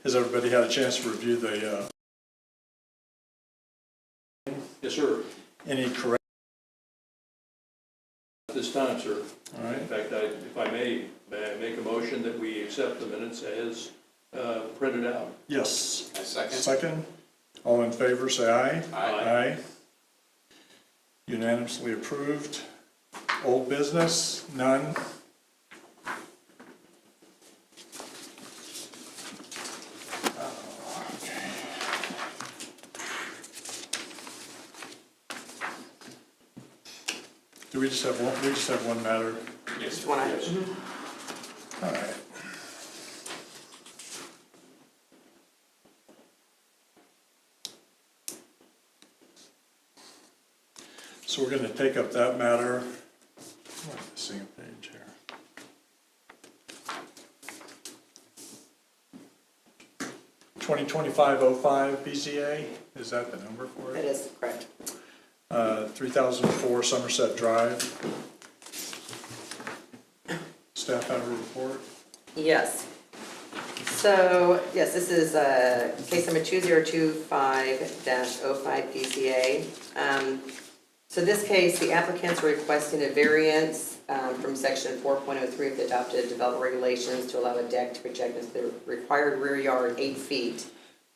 Has everybody had a chance to review the, Yes, sir. any correct? At this time, sir. All right, In fact, if I may I make a motion that we accept the minutes as printed out? yes. I second. Second, all in favor, say aye. Aye. Aye. Unanimously approved. Old business, none. Do we just have one, we just have one matter? Yes. One item. Yes. All right. So we're gonna take up that matter. I'm missing a page here. Twenty 2505 BZA, is that the number for That it? is correct. 3004 Somerset Drive. Staff have a report? Yes. So, yes, this is case number 2025-05 PCA. So this case, the applicants are requesting a variance from section 4.03 of the adopted development regulations to allow a deck to project into the required rear yard 8 feet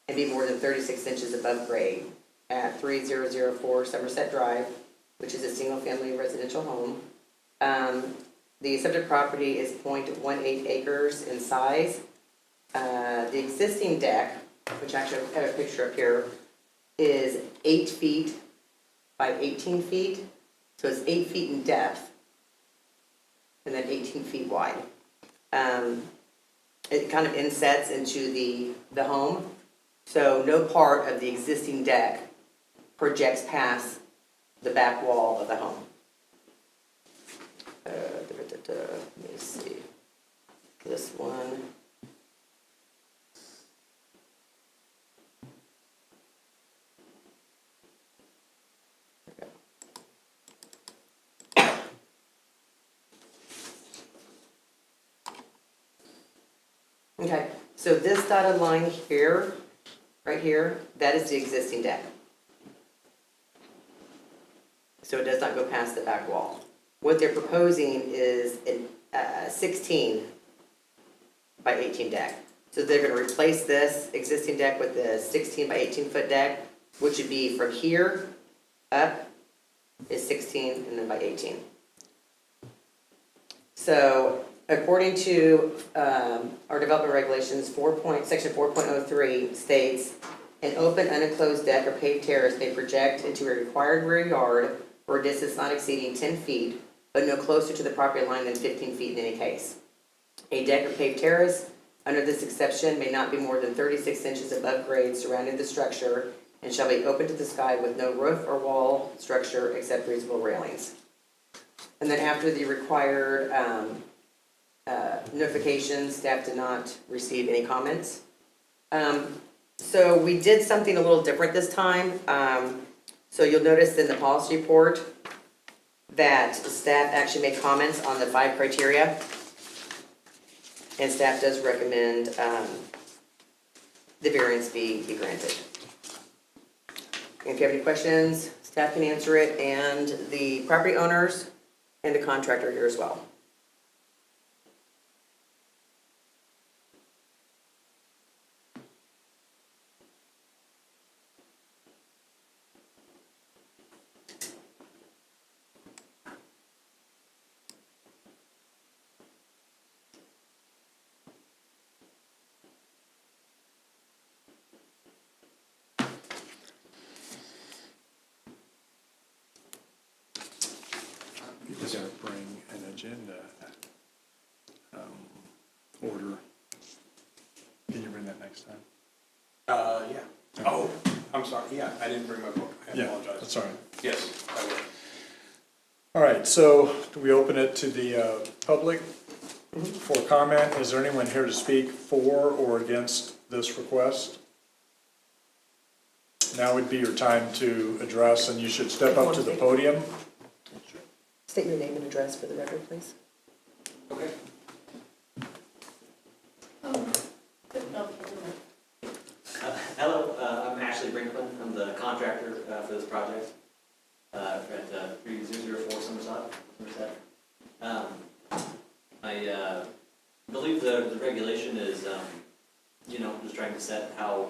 and be more than 36 inches above grade at 3004 Somerset Drive, which is a single-family residential home. The subject property is 0.18 acres in size. The existing deck, which actually I have a picture up here, is 8 feet by 18 feet. So it's 8 feet in depth and then 18 feet wide. It kind of insets into the home. So no part of the existing deck projects past the back wall of the home. Let me see. This one. Okay, so this dotted line here, right here, that is the existing deck. So it does not go past the back wall. What they're proposing is a 16 by 18 deck. So they're going to replace this existing deck with the 16 by 18 foot deck, which would be from here up is 16 and then by 18. So according to our development regulations, section 4.03 states, an open unenclosed deck or paved terrace may project into a required rear yard for a distance not exceeding 10 feet, but no closer to the property line than 15 feet in any case. A deck or paved terrace, under this exception, may not be more than 36 inches above grade surrounding the structure and shall be open to the sky with no roof or wall structure except reasonable railings. And then after the required notification, staff did not receive any comments. So we did something a little different this time. So you'll notice in the policy report that staff actually made comments on the 5 criteria. And staff does recommend the variance be granted. And if you have any questions, staff can answer it, and the property owners and the contractor here as well. You just gotta bring an agenda order. Can you bring that next time? Yeah. Oh, I'm sorry. Yeah, I didn't bring my book. I Yeah, apologize. that's all right. Yes, I will. All right, so do we open it to the public for comment? Is there anyone here to speak for or against this request? Now would be your time to address, and you should step up to the podium. State your name and address for the record, please. Okay. Ashley Brinkman. I'm the contractor for this project at 3004 Somerset. I believe the regulation is, just trying to set how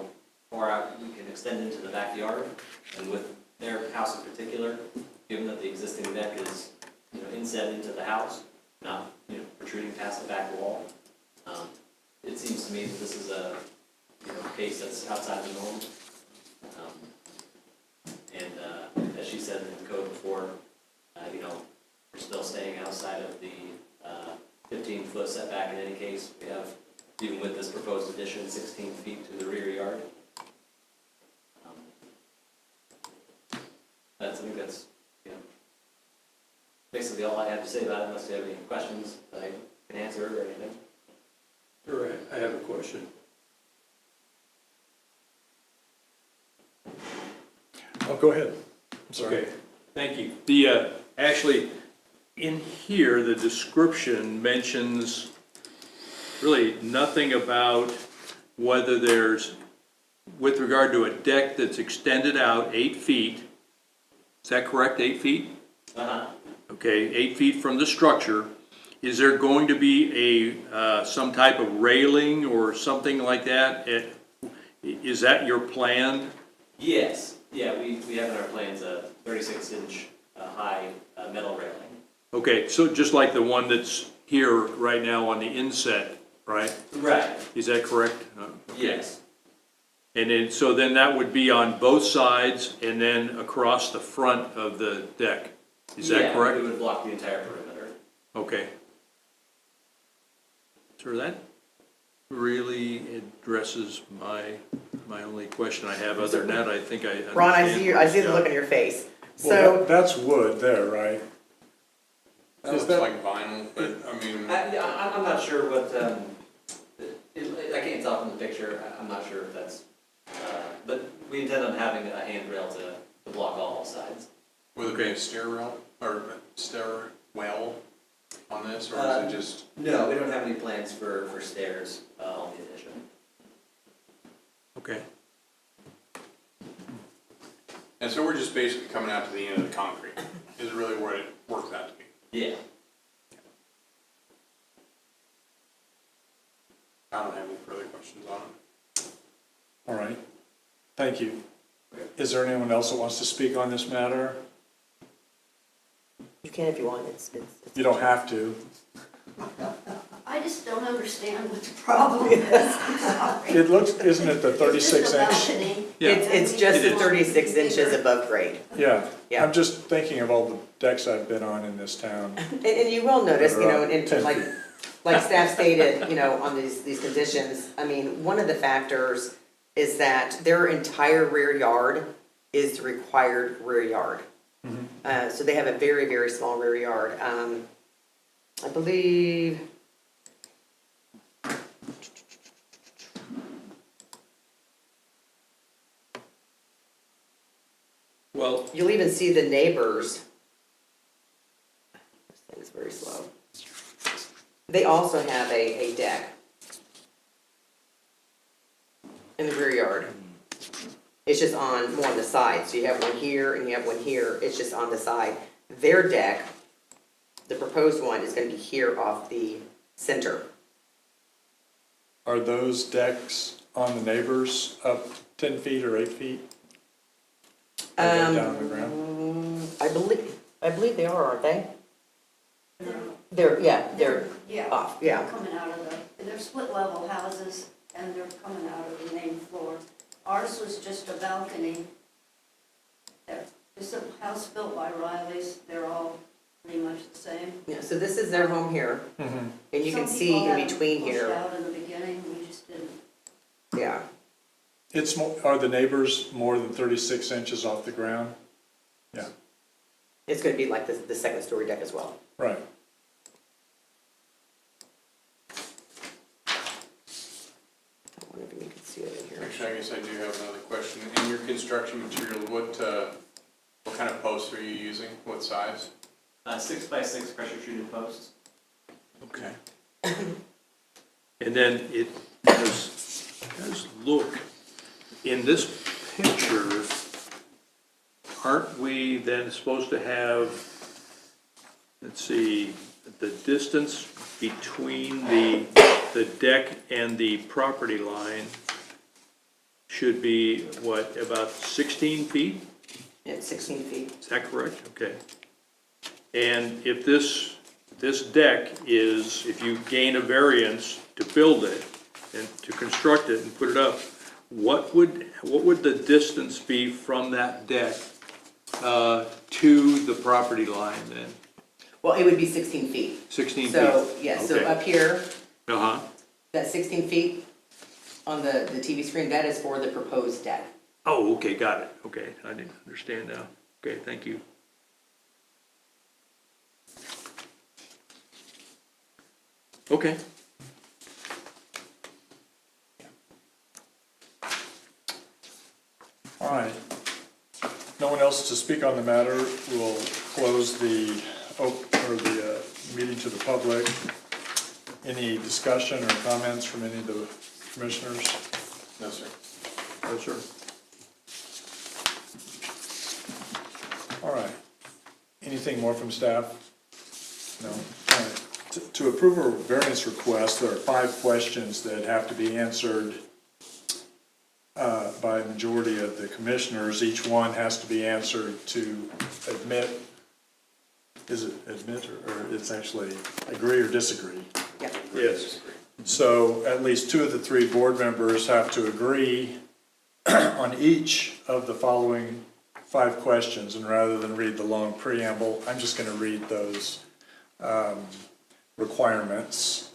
far out you can extend into the backyard. And with their house in particular, given that the existing deck is, inset into the house, not, protruding past the back wall, it seems to me that this is a, case that's outside the norm. And as she said in the code before, we're still staying outside of the 15-foot setback in any case. We have, even with this proposed addition, 16 feet to the rear yard. I think that's, basically all I have to say about it, unless you have any questions that I can answer or anything. All right, I have a question. Oh, go ahead. I'm sorry. Okay, thank you. The, actually, in here, the description mentions really nothing about whether there's, with regard to a deck that's extended out 8 feet, is that correct, 8 feet? Uh-huh. Okay, 8 feet from the structure, is there going to be a, some type of railing or something like that? Is that your plan? Yes, yeah, we have in our plans a 36-inch high metal railing. Okay, so just like the one that's here right now on the inset, right? Right. Is that correct? Okay. Yes. And then, so then that would be on both sides and then across the front of the deck. Is that correct? Yeah, it would block the entire perimeter. Okay. So that really addresses my only question I have. Other than that, I think I understand. Ron, I see the look on your face. Well, So, that's wood there, right? That Is looks that- like vinyl, but I mean, I'm not sure what, I can't tell from the picture, I'm not sure if that's, but we intend on having a handrail to block all sides. will it be a stair rail or a stairwell on this, or is it just? No, we don't have any plans for stairs on the addition. Okay. And so we're just basically coming out to the end of the concrete, is really where it works out to be. Yeah. I don't have any further questions on it. All right, thank you. Is there anyone else that wants to speak on this matter? you can if you want, it's. You don't have to. I just don't understand what the problem is, I'm sorry. It looks, isn't it the It's 36 just a inch? balcony. Yeah. It's just It the is. 36 inches above grade. Yeah, Yeah. I'm just thinking of all the decks I've been on in this town. And you will notice, and 10 like, feet. like staff stated, on these conditions, I mean, one of the factors is that their entire rear yard is the required rear yard. So they have a very, very small rear yard. I believe, Well, you'll even see the neighbors. This thing's very slow. They also have a deck in the rear yard. It's just more on the side, so you have one here and you have one here, it's just on the side. Their deck, the proposed one, is gonna be here off the center. Are those decks on the neighbors up 10 feet or 8 feet? Are they down on the ground? I believe they are, aren't they? No. They're Yeah, off, they're yeah. coming out of they're split level houses, and they're coming out of the main floor. Ours was just a balcony. It's a house built by Riley's, they're all pretty much the same. Yeah, so this is their home here, Mm-hmm. and you can Some see people in had between pushed here, out in the beginning, we just didn't. yeah. It's more, are the neighbors more than 36 inches off the ground? Yeah, It's gonna be like the second story deck as well. right. I wonder if you can see it in here. Actually, I guess I do have another question. In your construction material, what kind of posts are you using? What size? 6x6 pressure treated posts. okay. And then it does look, in this picture, aren't we then supposed to have, let's see, the distance between the deck and the property line should be, what, about 16 feet? It's 16 feet. Is that correct? Okay. And if this deck is, if you gain a variance to build it and to construct it and put it up, what would the distance be from that deck to the property line then? Well, it would be 16 feet. 16 feet? So, yeah, so Okay. up here, Uh-huh. that 16 feet on the TV screen, that is for the proposed deck. Oh, okay, got it. Okay, I didn't understand now. Okay, thank you. Okay. All right. No one else to speak on the matter. We'll close the meeting to the public. Any discussion or comments from any of the commissioners? No, sir. No, sir. All right. Anything more from staff? No? All right. To approve a variance request, there are 5 questions that have to be answered by a majority of the commissioners. Each one has to be answered to admit, is it admit or it's actually agree or disagree? Yep. Yes. So at least 2 of the 3 board members have to agree on each of the following 5 questions, and rather than read the long preamble, I'm just going to read those requirements.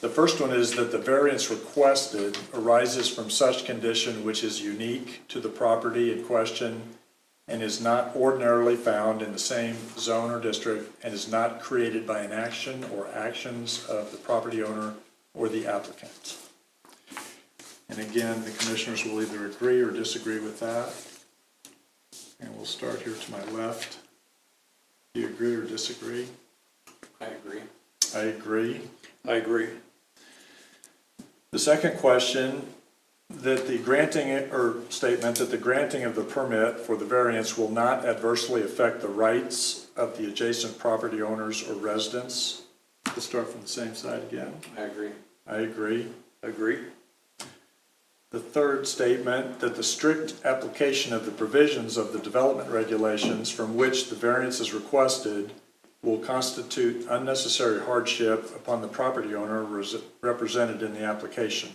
The first one is that the variance requested arises from such condition which is unique to the property in question and is not ordinarily found in the same zone or district and is not created by an action or actions of the property owner or the applicant. And again, the commissioners will either agree or disagree with that. And we'll start here to my left. Do you agree or disagree? I agree. I agree. I agree. The second question, that the granting or statement that the granting of the permit for the variance will not adversely affect the rights of the adjacent property owners or residents. Let's start from the same side again. I agree. I agree. Agree. The third statement, that the strict application of the provisions of the development regulations from which the variance is requested will constitute unnecessary hardship upon the property owner represented in the application.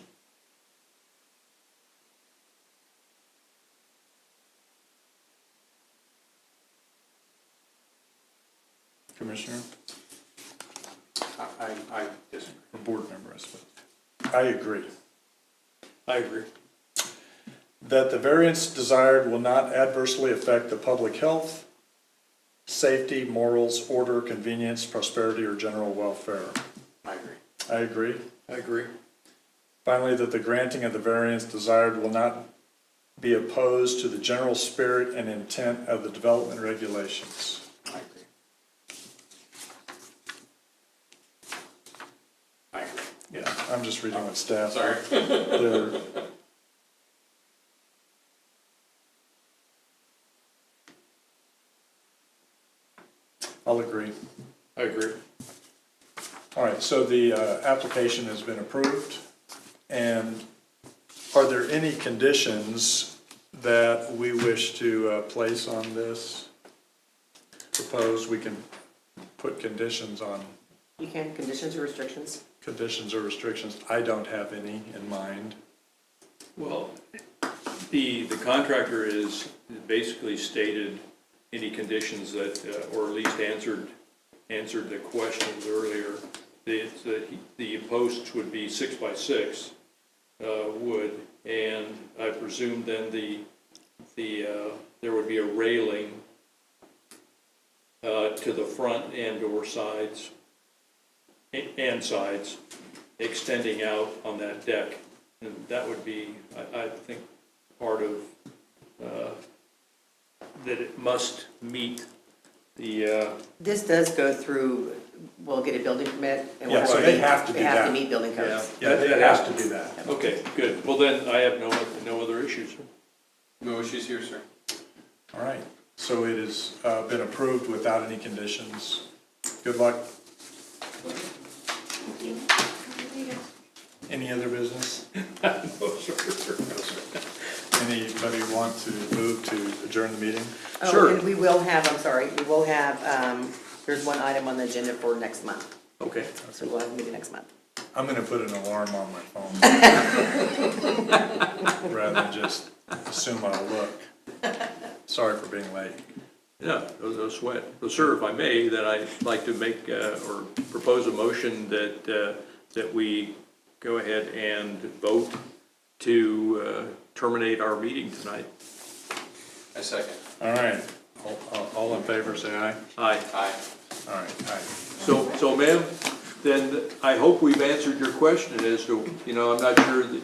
Commissioner, I disagree. or board member, I suppose. I agree. I agree. That the variance desired will not adversely affect the public health, safety, morals, order, convenience, prosperity, or general welfare. I agree. I agree. I agree. Finally, that the granting of the variance desired will not be opposed to the general spirit and intent of the development regulations. I agree. I agree. Yeah, I'm just reading what staff. Sorry. They're- I'll agree. I agree. All right, so the application has been approved. And are there any conditions that we wish to place on this? Propose, we can put conditions on, You can, conditions or restrictions? conditions or restrictions. I don't have any in mind. Well, the contractor is basically stated any conditions that, or at least answered the questions earlier. The posts would be 6 by 6 wood, and I presume then there would be a railing to the front and or sides and sides extending out on that deck, and that would be, I think, part of that it must meet the. This does go through, we'll get a building permit. And we'll Yeah, so they have to do They have to that. meet building codes. Yeah, it has to do that. Okay, good. Well, then I have no other issues. No issues here, sir. All right, so it has been approved without any conditions. Good luck. Any other business? No, sir. Anybody want to move to adjourn the meeting? Oh, Sure. and we will have, I'm sorry, we will have, there's one item on the agenda for next month, Okay. so we'll have a meeting next month. I'm gonna put an alarm on my phone. Rather than just assume I'll look. Sorry for being late. Yeah, no sweat. So, sir, if I may, then I'd like to make, or propose a motion that we go ahead and vote to terminate our meeting tonight. A second. All right, all in favor, say aye. Aye. Aye. All right, aye. So ma'am, then I hope we've answered your question as to, I'm not sure that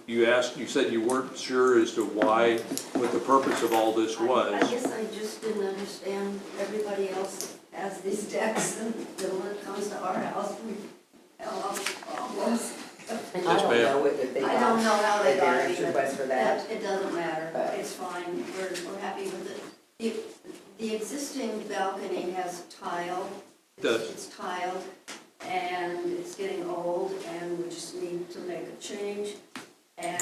you said you weren't sure as to why, what the purpose of all this I was. guess I just didn't understand, everybody else has these decks, and then when it comes to our house, we have all these problems. And I Yes, don't ma'am. know if they I don't know how got they a got it variance even. request for that. It doesn't matter, But- it's fine, we're happy with it. The existing balcony has tile. Does. It's tiled, and it's getting old, and we just need to make a change. And